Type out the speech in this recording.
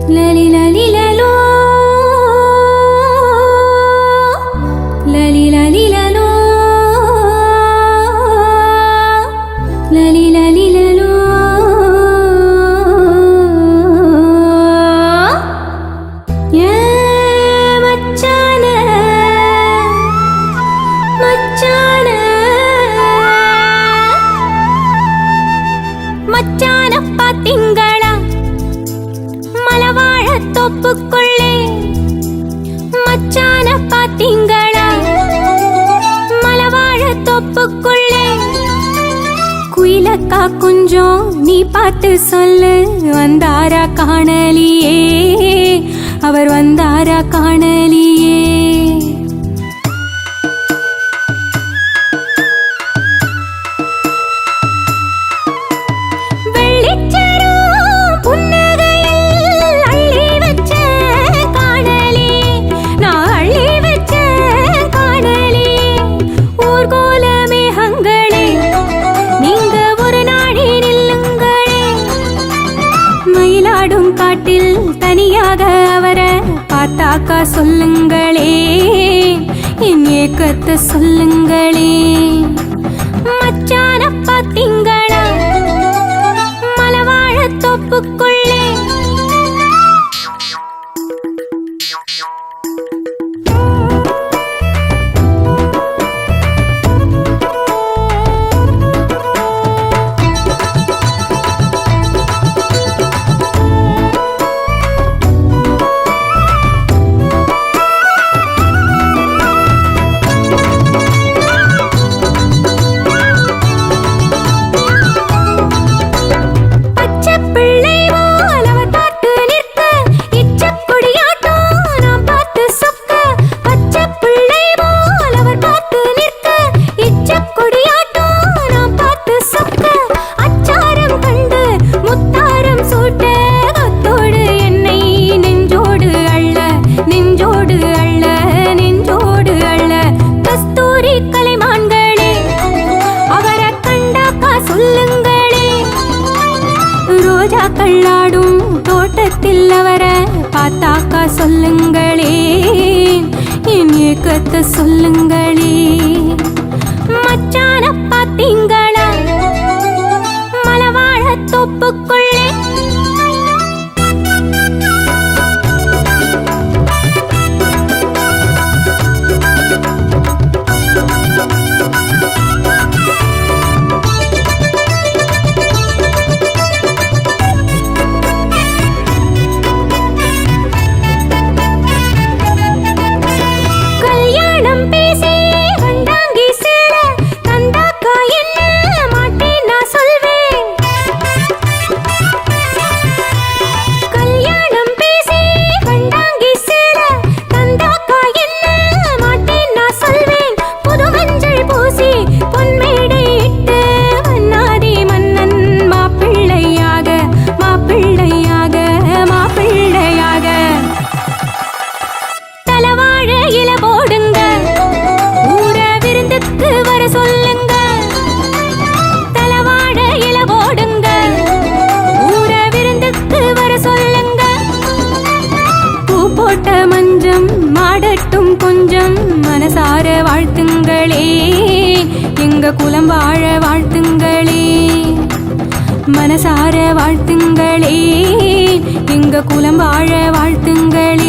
லலி லலி லலோ லலி லலி லலோ லலி லலி லலோ ஏ மச்சான மச்சான மச்சான பாத்தீங்களா மலவாழ தோப்புக்குள்ளே மச்சான பாத்தீங்களா மலவாழ தோப்புக்குள்ளே குயிலக்கா கொஞ்சம் நீ பார்த்து சொல்லு வந்தாரா காணலியே அவர் வந்தாரா காணலியே காட்டில் தனியாக அவரை பார்த்தாக்கா சொல்லுங்களே என் ஏக்கத்தை சொல்லுங்களே மச்சான பாத்தீங்களா மலவாழ தோப்புக்குள்ளே கள்ளாடும் தோட்டத்தில் அவரை பார்த்தாக்கா சொல்லுங்களே என் ஏக்கத்தை சொல்லுங்களே மச்சான பாத்தீங்களா மலவாழ தோப்புக்குள்ளே மாடட்டும் கொஞ்சம் மனசார வாழ்த்துங்களே எங்க குலம் வாழ வாழ்த்துங்களே மனசார வாழ்த்துங்களே எங்க குலம் வாழ வாழ்த்துங்களே